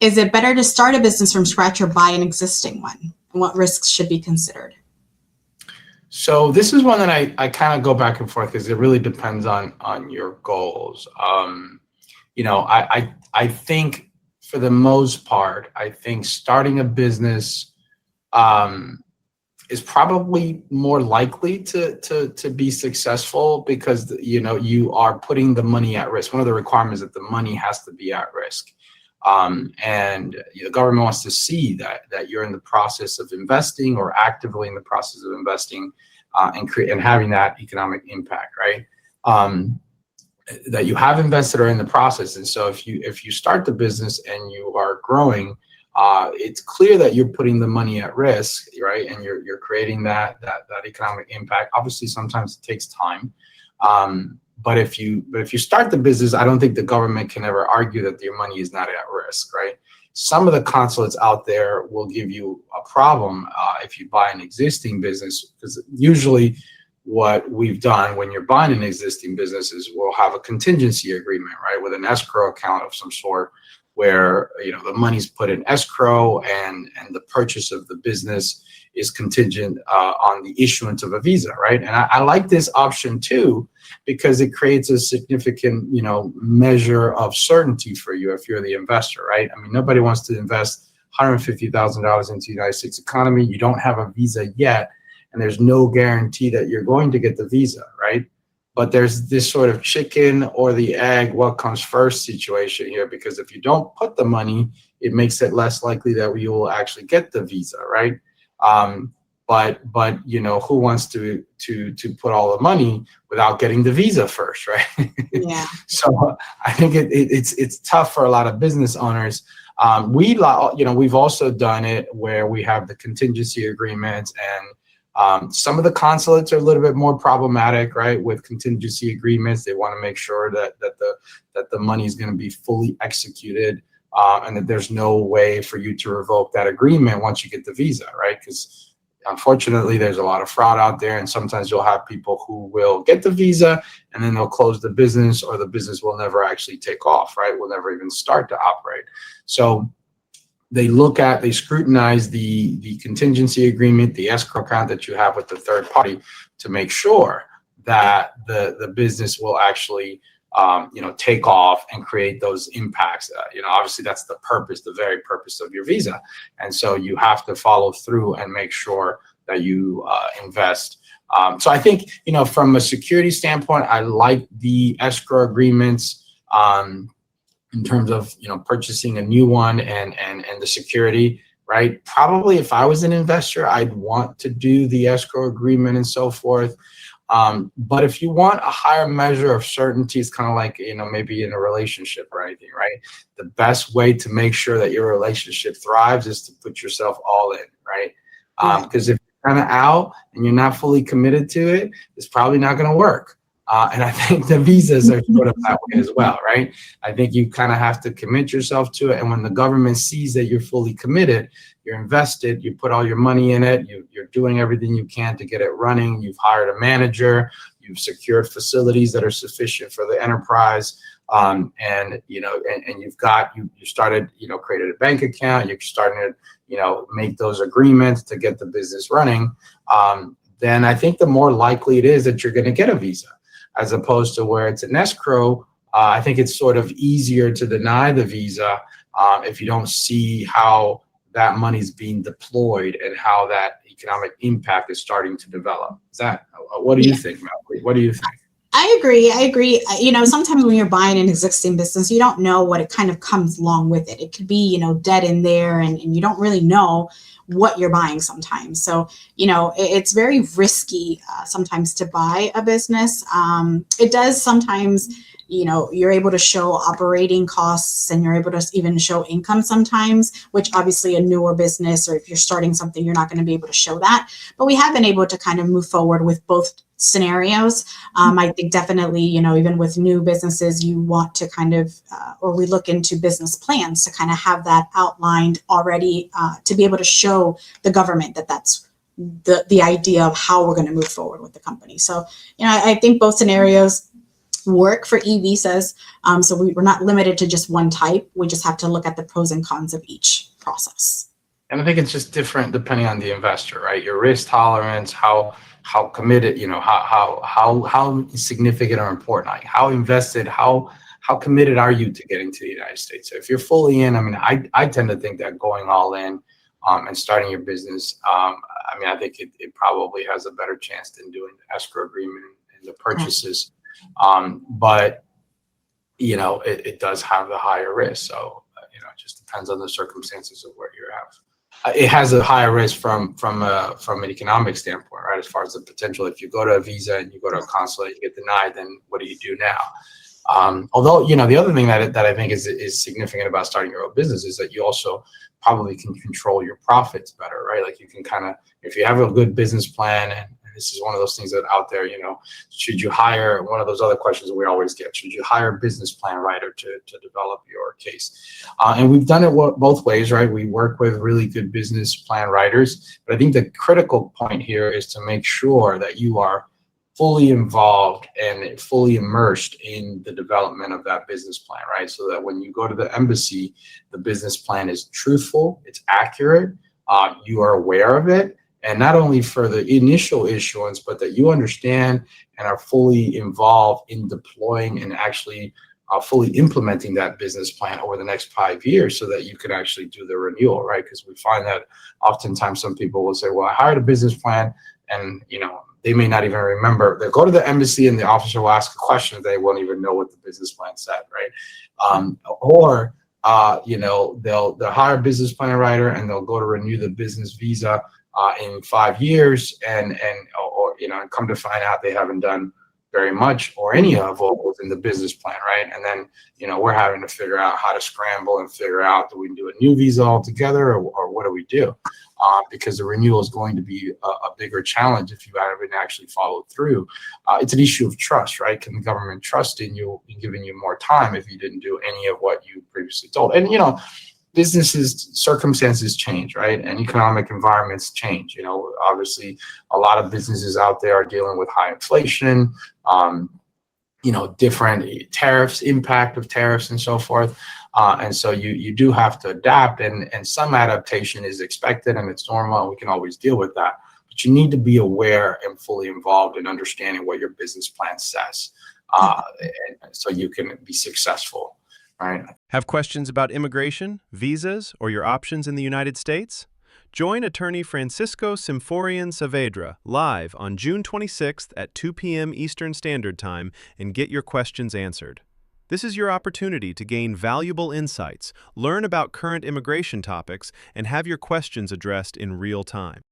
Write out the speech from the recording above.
Is it better to start a business from scratch or buy an existing one? And what risks should be considered? So this is one that I kind of go back and forth because it really depends on your goals. I think for the most part, I think starting a business is probably more likely to be successful because you are putting the money at risk. One of the requirements is that the money has to be at risk. And the government wants to see that you're in the process of investing or actively in the process of investing and having that economic impact, right? That you have invested or in the process. And so if you start the business and you are growing, it's clear that you're putting the money at risk, right? And you're creating that economic impact. Obviously, sometimes it takes time. But if you start the business, I don't think the government can ever argue that your money is not at risk, right? Some of the consulates out there will give you a problem if you buy an existing business, because usually what we've done when you're buying an existing business is we'll have a contingency agreement, right, with an escrow account of some sort where the money's put in escrow and the purchase of the business is contingent on the issuance of a visa, right? And I like this option too because it creates a significant measure of certainty for you if you're the investor, right? I mean, nobody wants to invest $150,000 into the United States economy. You don't have a visa yet, and there's no guarantee that you're going to get the visa, right? But there's this sort of chicken or the egg, what comes first situation here, because if you don't put the money, it makes it less likely that you will actually get the visa, right? But who wants to put all the money without getting the visa first, right? Yeah. So I think it's tough for a lot of business owners. We've also done it where we have the contingency agreements, and some of the consulates are a little bit more problematic, right? With contingency agreements, they want to make sure that the money is going to be fully executed, and that there's no way for you to revoke that agreement once you get the visa, right? Because unfortunately, there's a lot of fraud out there, and sometimes you'll have people who will get the visa and then they'll close the business, or the business will never actually take off, right? Will never even start to operate. So they scrutinize the contingency agreement, the escrow account that you have with the third party to make sure that the business will actually take off and create those impacts. Obviously that's the very purpose of your visa. And so you have to follow through and make sure that you invest. So I think, from a security standpoint, I like the escrow agreements in terms of, purchasing a new one and the security, right? Probably if I was an investor, I'd want to do the escrow agreement and so forth. But if you want a higher measure of certainty, it's kind of like, maybe in a relationship or anything, right? The best way to make sure that your relationship thrives is to put yourself all in, right? Because if you're kind of out and you're not fully committed to it, it's probably not going to work. And I think the visas are sort of that way as well, right? I think you kind of have to commit yourself to it. And when the government sees that you're fully committed, you're invested, you put all your money in it, you're doing everything you can to get it running, you've hired a manager, you've secured facilities that are sufficient for the enterprise, and you've started, created a bank account, you're starting to, make those agreements to get the business running, then I think the more likely it is that you're going to get a visa, as opposed to where it's an escrow. I think it's sort of easier to deny the visa if you don't see how that money is being deployed and how that economic impact is starting to develop. What do you think, Mallory? What do you think? I agree. Sometimes when you're buying an existing business, you don't know what it kind of comes along with it. It could be, dead in there, and you don't really know what you're buying sometimes. So, it's very risky sometimes to buy a business. It does sometimes, you're able to show operating costs, and you're able to even show income sometimes, which obviously a newer business, or if you're starting something, you're not going to be able to show that. But we have been able to kind of move forward with both scenarios. I think definitely, even with new businesses, you want to kind of, or we look into business plans to kind of have that outlined already, to be able to show the government that that's the idea of how we're going to move forward with the company. So, I think both scenarios, work for e-visas. So we're not limited to just one type. We just have to look at the pros and cons of each process. And I think it's just different depending on the investor, right? Your risk tolerance, how committed, how significant or important, like how invested, how committed are you to getting to the United States? So if you're fully in, I mean, I tend to think that going all in and starting your business, I mean, I think it probably has a better chance than doing the escrow agreement and the purchases. But it does have the higher risk. So it just depends on the circumstances of where you have. It has a higher risk from an economic standpoint, right? As far as the potential, if you go to a visa and you go to a consulate, you get denied, then what do you do now? Although, the other thing that I think is significant about starting your own business is that you also probably can control your profits better, right? Like you can kind of, if you have a good business plan, and this is one of those things that out there, should you hire, one of those other questions that we always get, should you hire a business plan writer to develop your case? And we've done it both ways, right? We work with really good business plan writers, but I think the critical point here is to make sure that you are fully involved and fully immersed in the development of that business plan, right? So that when you go to the embassy, the business plan is truthful, it's accurate, you are aware of it, and not only for the initial issuance, but that you understand and are fully involved in deploying and actually fully implementing that business plan over the next 5 years so that you can actually do the renewal, right? Because we find that oftentimes some people will say, well, I hired a business plan, and they may not even remember. They'll go to the embassy and the officer will ask a question, they won't even know what the business plan said, right? Or they'll hire a business plan writer and they'll go to renew the business visa in 5 years, and come to find out they haven't done very much or any of what was in the business plan, right? And then we're having to figure out how to scramble and figure out, do we do a new visa altogether, or what do we do? Because the renewal is going to be a bigger challenge if you haven't actually followed through. It's an issue of trust, right? Can the government trust in you in giving you more time if you didn't do any of what you previously told? And businesses, circumstances change, right? And economic environments change. Obviously a lot of businesses out there are dealing with high inflation, different tariffs, impact of tariffs and so forth. And so you do have to adapt, and some adaptation is expected and it's normal, and we can always deal with that. But you need to be aware and fully involved in understanding what your business plan says, and so you can be successful. Right. Have questions about immigration, visas, or your options in the United States? Join attorney Francisco Symphorien-Saavedra live on June 26th at 2 p.m. Eastern Standard Time and get your questions answered. This is your opportunity to gain valuable insights, learn about current immigration topics, and have your questions addressed in real time.